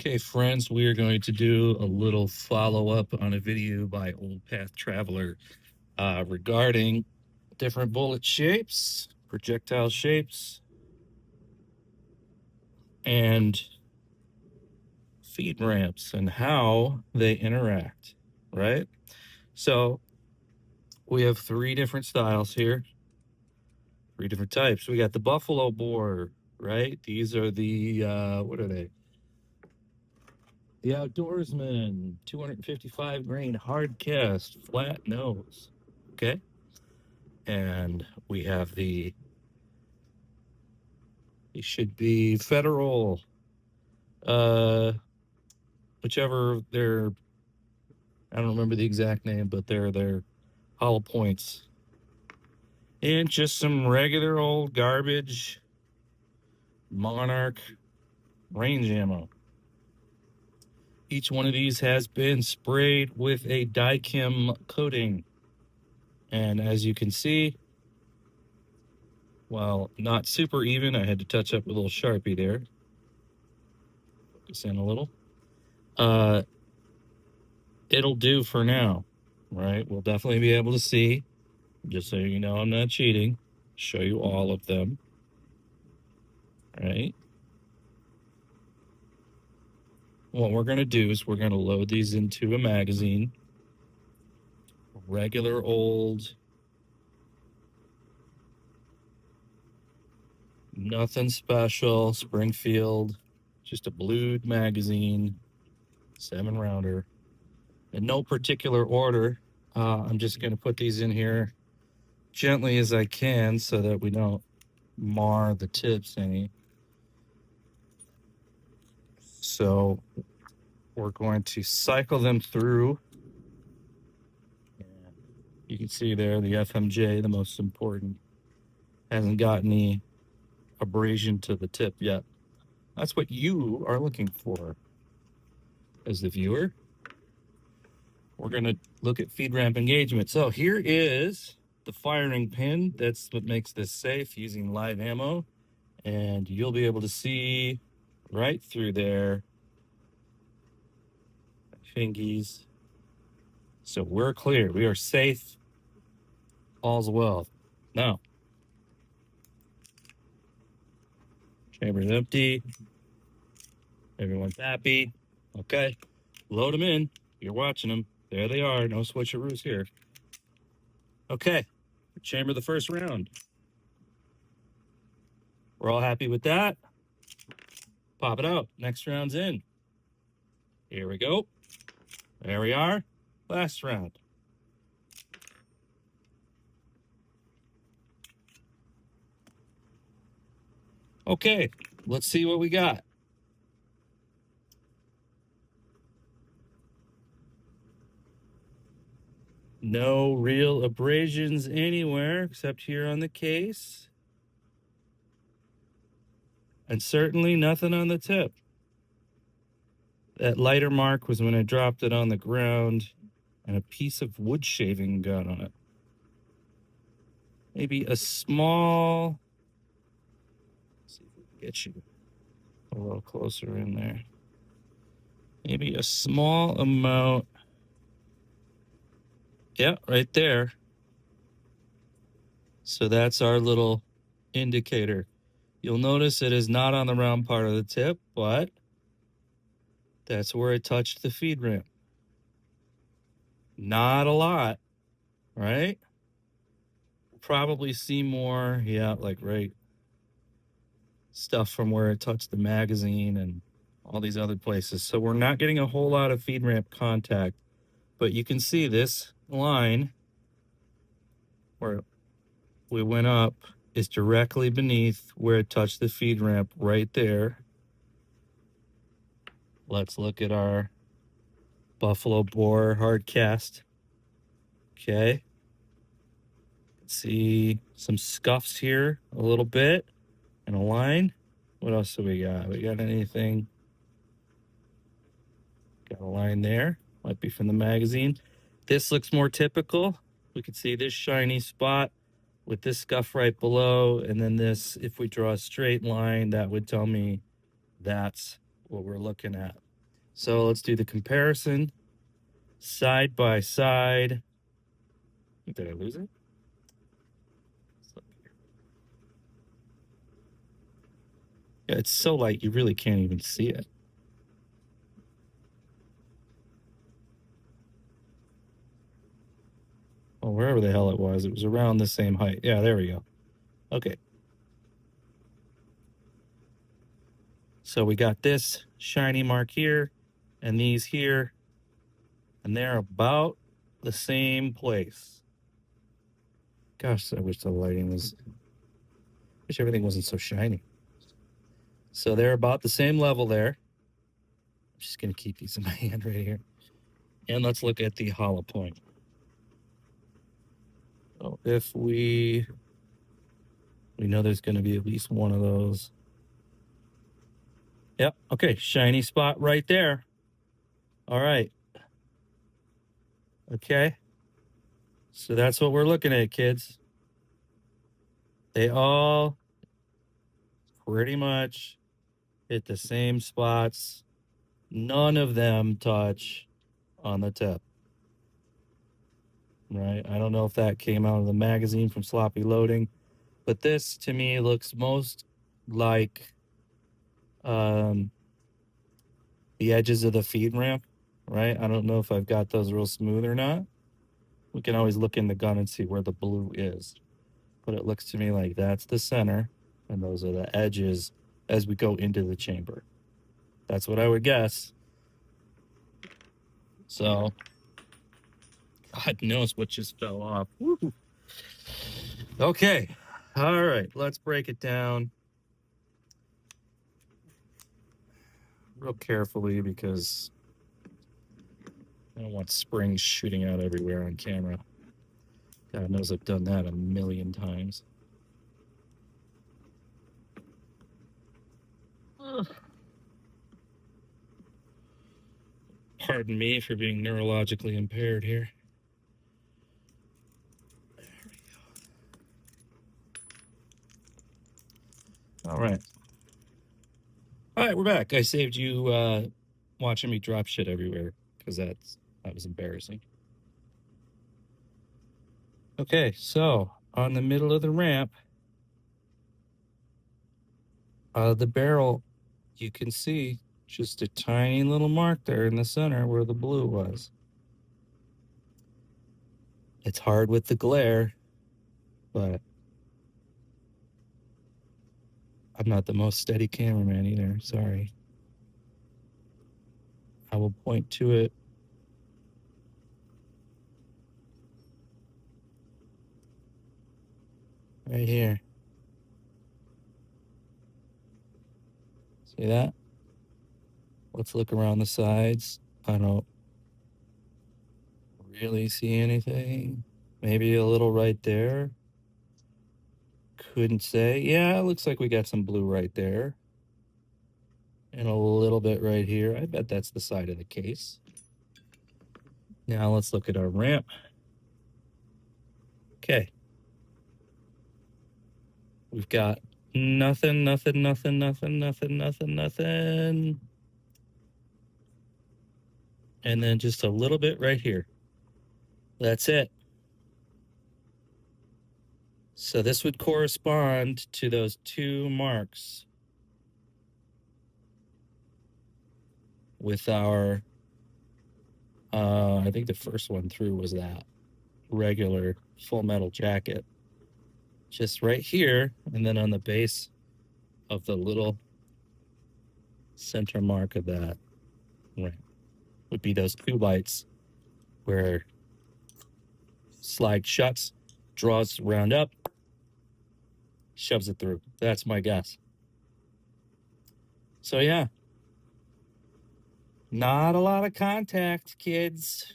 Okay, friends, we are going to do a little follow-up on a video by Old Path Traveler regarding different bullet shapes, projectile shapes, and feed ramps and how they interact, right? So we have three different styles here, three different types. We got the buffalo bore, right? These are the, what are they? The Outdoorsman 255 grain hardcast flat nose. Okay. And we have these should be federal, uh, whichever they're, I don't remember the exact name, but they're hollow points. And just some regular old garbage Monarch range ammo. Each one of these has been sprayed with a dykem coating. And as you can see, while not super even, I had to touch up with a little Sharpie there. Focus in a little. It'll do for now, right? We'll definitely be able to see, just so you know I'm not cheating, show you all of them, right? What we're going to do is we're going to load these into a magazine. Regular old, nothing special, Springfield, just a blued magazine, 7-rounder. In no particular order. I'm just going to put these in here gently as I can so that we don't mar the tips any. So we're going to cycle them through. And you can see there the FMJ, the most important, hasn't got any abrasion to the tip yet. That's what you are looking for as the viewer. We're going to look at feed ramp engagement. So here is the firing pin. That's what makes this safe, using live ammo. And you'll be able to see right through there. Fingies. So we're clear. We are safe. All's well. Now, chamber's empty. Everyone's happy. Okay. Load them in. You're watching them. There they are. No switcheroos here. Okay. Chamber the first round. We're all happy with that. Pop it out. Next round's in. Here we go. There we are. Last round. Okay. Let's see what we got. No real abrasions anywhere except here on the case. And certainly nothing on the tip. That lighter mark was when I dropped it on the ground and a piece of wood shaving got on it. Maybe a small, let's see if we can get you a little closer in there. Maybe a small amount. Yeah, right there. So that's our little indicator. You'll notice it is not on the round part of the tip, but that's where it touched the feed ramp. Not a lot, right? Probably see more, yeah, like right stuff from where it touched the magazine and all these other places. So we're not getting a whole lot of feed ramp contact, but you can see this line where we went up is directly beneath where it touched the feed ramp right there. Let's look at our buffalo bore hardcast. Okay. See some scuffs here a little bit and a line. What else do we got? We got anything? Got a line there. Might be from the magazine. This looks more typical. We can see this shiny spot with this scuff right below. And then this, if we draw a straight line, that would tell me that's what we're looking at. So let's do the comparison side by side. Did I lose it? Yeah, it's so light you really can't even see it. Well, wherever the hell it was around the same height. Yeah, there we go. Okay. So we got this shiny mark here and these here, and they're about the same place. Gosh, I wish the lighting was, wish everything wasn't so shiny. So they're about the same level there. I'm just going to keep these in my hand right here. And let's look at the hollow point. So if we know there's going to be at least one of those. Yep. Okay. Shiny spot right there. All right. Okay. So that's what we're looking at, kids. They all pretty much hit the same spots. None of them touch on the tip. Right? I don't know if that came out of the magazine from Sloppy Loading, but this to me looks most like the edges of the feed ramp, right? I don't know if I've got those real smooth or not. We can always look in the gun and see where the blue is. But it looks to me like that's the center, and those are the edges as we go into the chamber. That's what I would guess. So, God knows what just fell off. Woo. Okay. All right. Let's break it down real carefully because I don't want springs shooting out everywhere on camera. God knows I've done that a million times. Pardon me for being neurologically impaired here. There we go. All right. All right, we're back. I saved you watching me drop shit everywhere because that was embarrassing. Okay, so on the middle of the ramp, the barrel, you can see just a tiny little mark there in the center where the blue was. It's hard with the glare, but I'm not the most steady cameraman either. Sorry. I will point to it. Right here. See that? Let's look around the sides. I don't really see anything. Maybe a little right there. Couldn't say. Yeah, it looks like we got some blue right there. And a little bit right here. I bet that's the side of the case. Now let's look at our ramp. Okay. We've got nothing. And then just a little bit right here. That's it. So this would correspond to those two marks with our, I think the first one through was that regular full metal jacket. Just right here, and then on the base of the little center mark of that ramp would be those two lights where slide shuts, draws round up, shoves it through. That's my guess. So yeah, not a lot of contact, kids.